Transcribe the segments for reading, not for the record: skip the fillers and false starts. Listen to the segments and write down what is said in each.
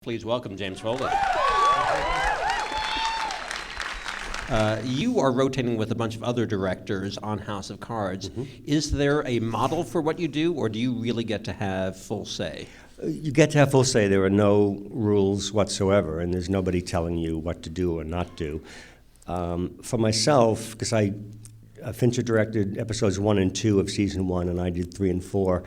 Please welcome James Foley. You are rotating with a bunch of other directors on House of Cards. Mm-hmm. Is there a model for what you do, or do you really get to have full say? You get to have full say. There are no rules whatsoever, and there's nobody telling you what to do or not do. For myself, because Fincher directed episodes 1 and 2 of season 1, and I did 3 and 4,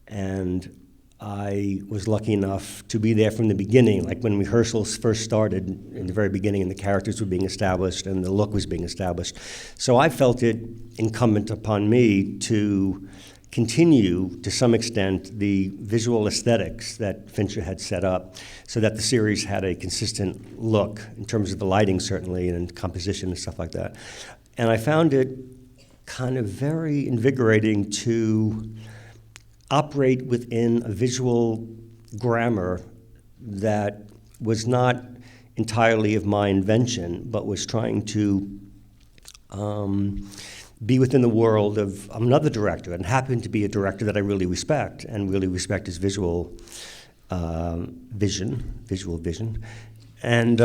and I was lucky enough to be there from the beginning, like when rehearsals first started in the very beginning and the characters were being established and the look was being established. So I felt it incumbent upon me to continue, to some extent, the visual aesthetics that Fincher had set up so that the series had a consistent look in terms of the lighting, certainly, and composition and stuff like that. And I found it kind of very invigorating to operate within a visual grammar that was not entirely of my invention, but was trying to be within the world of another director, and happened to be a director that I really respect, and really respect his visual vision. And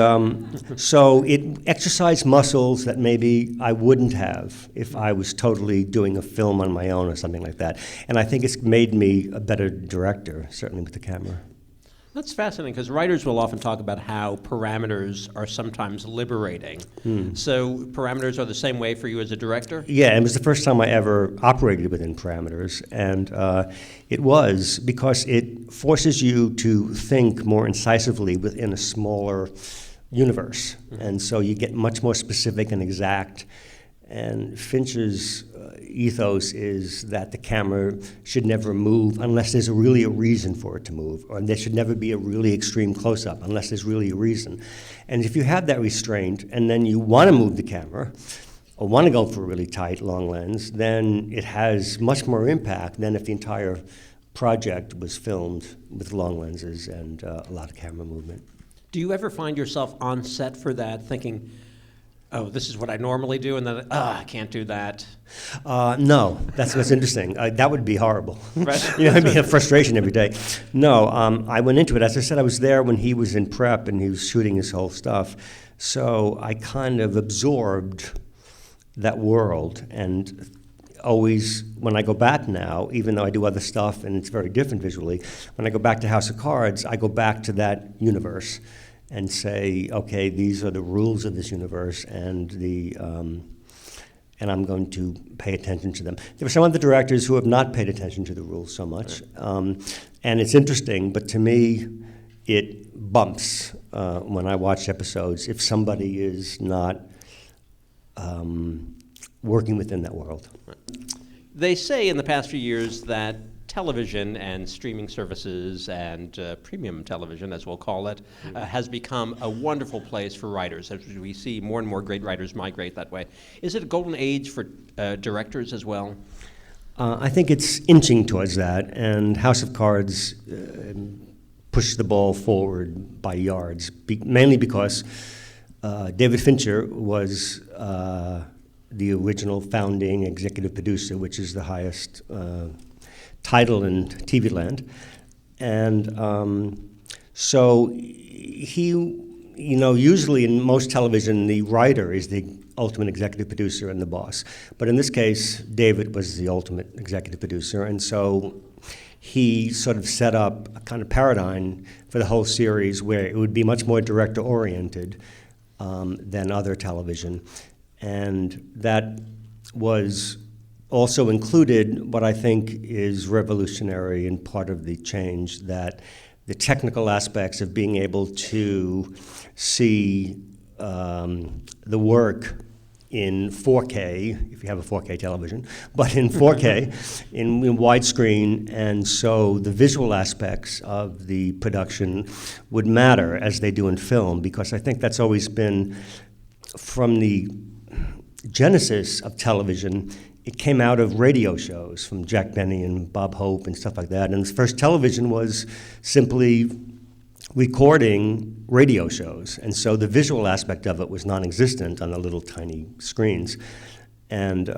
so it exercised muscles that maybe I wouldn't have if I was totally doing a film on my own or something like that. And I think it's made me a better director, certainly with the camera. That's fascinating, because writers will often talk about how parameters are sometimes liberating. So parameters are the same way for you as a director? Yeah, it was the first time I ever operated within parameters, and it was because it forces you to think more incisively within a smaller universe, and so you get much more specific and exact. And Fincher's ethos is that the camera should never move unless there's really a reason for it to move, or there should never be a really extreme close-up unless there's really a reason. And if you have that restraint and then you want to move the camera or want to go for a really tight long lens, then it has much more impact than if the entire project was filmed with long lenses and a lot of camera movement. Do you ever find yourself on set for that, thinking, oh, this is what I normally do, and then, I can't do that? No, that's what's interesting. That would be horrible. Right. It'd be a frustration every day. No, I went into it. As I said, I was there when he was in prep and he was shooting his whole stuff. So I kind of absorbed that world, and always, when I go back now, even though I do other stuff and it's very different visually, when I go back to House of Cards, I go back to that universe and say, okay, these are the rules of this universe, and and I'm going to pay attention to them. There are some other directors who have not paid attention to the rules so much, and it's interesting, but to me, it bumps when I watch episodes if somebody is not working within that world. They say in the past few years that television and streaming services and premium television, as we'll call it, has become a wonderful place for writers, as we see more and more great writers migrate that way. Is it a golden age for directors as well? I think it's inching towards that, and House of Cards pushed the ball forward by yards, mainly because David Fincher was the original founding executive producer, which is the highest title in TV land, and so he, usually in most television, the writer is the ultimate executive producer and the boss. But in this case, David was the ultimate executive producer, and so he sort of set up a kind of paradigm for the whole series where it would be much more director-oriented than other television, and that was also included what I think is revolutionary and part of the change, that the technical aspects of being able to see the work in 4K, if you have a 4K television, but in 4K, in widescreen, and so the visual aspects of the production would matter as they do in film, because I think that's always been, from the genesis of television, it came out of radio shows from Jack Benny and Bob Hope and stuff like that. And the first television was simply recording radio shows. And so the visual aspect of it was non-existent on the little tiny screens. And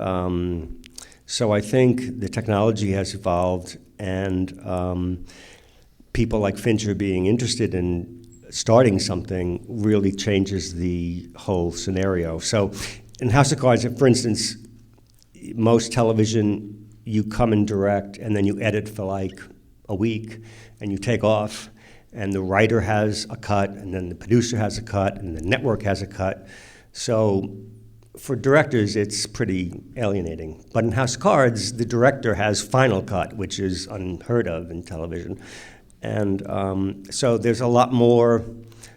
so I think the technology has evolved, and people like Fincher being interested in starting something really changes the whole scenario. So in House of Cards, for instance, most television, you come and direct, and then you edit for like a week, and you take off, and the writer has a cut, and then the producer has a cut, and the network has a cut. So for directors, it's pretty alienating. But in House of Cards, the director has final cut, which is unheard of in television. And so there's a lot more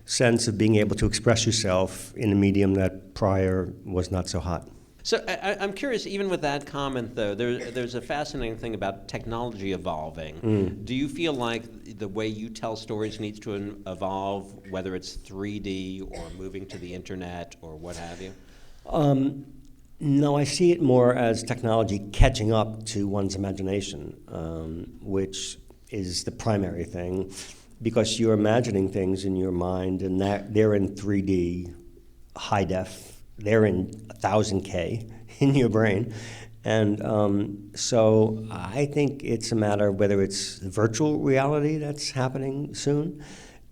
sense of being able to express yourself in a medium that prior was not so hot. So I'm curious, even with that comment, though, there's a fascinating thing about technology evolving. Do you feel like the way you tell stories needs to evolve, whether it's 3D or moving to the internet or what have you? No, I see it more as technology catching up to one's imagination, which is the primary thing, because you're imagining things in your mind, and they're in 3D, high def. They're in 1000K in your brain. And so I think it's a matter of whether it's virtual reality that's happening soon.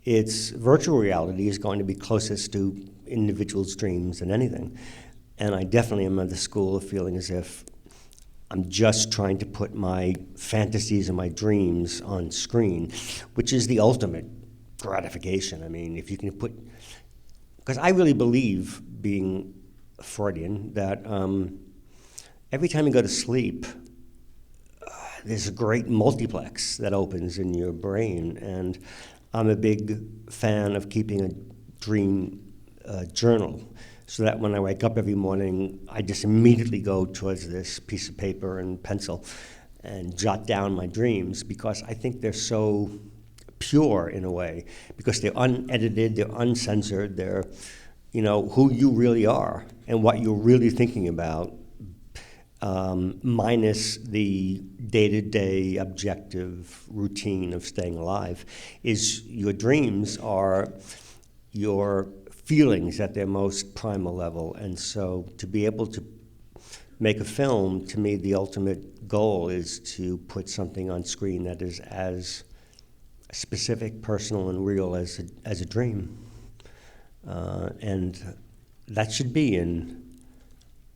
It's virtual reality is going to be closest to individuals' dreams than anything. And I definitely am of the school of feeling as if I'm just trying to put my fantasies and my dreams on screen, which is the ultimate gratification. I mean, if you can put... Because I really believe, being Freudian, that every time you go to sleep, there's a great multiplex that opens in your brain. And I'm a big fan of keeping a dream journal, so that when I wake up every morning, I just immediately go towards this piece of paper and pencil and jot down my dreams, because I think they're so pure in a way, because they're unedited, they're uncensored, they're, you know, who you really are and what you're really thinking about, minus the day-to-day objective routine of staying alive. Is your dreams are your feelings at their most primal level. And so to be able to make a film, to me, the ultimate goal is to put something on screen that is as specific, personal, and real as a dream. And that should be in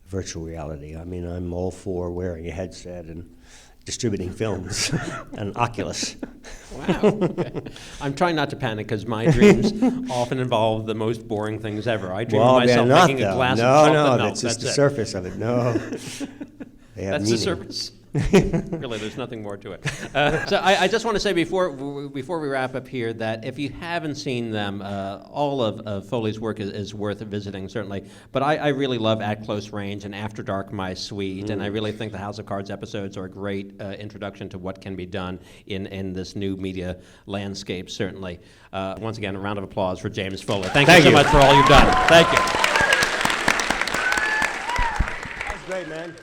virtual reality. I mean, I'm all for wearing a headset and distributing films and Oculus. Wow. Okay. I'm trying not to panic, because my dreams often involve the most boring things ever. I dream of myself making a glass of chocolate milk. That's just the surface of it. No. They have That's meaning. the surface. Really, there's nothing more to it. So I just want to say before we wrap up here that if you haven't seen them, all of Foley's work is worth visiting, certainly. But I really love At Close Range and After Dark, My Sweet, and I really think the House of Cards episodes are a great introduction to what can be done in this new media landscape, certainly. Once again, a round of applause for James Foley. Thank you so much for all you've done. Thank you. That's great, man.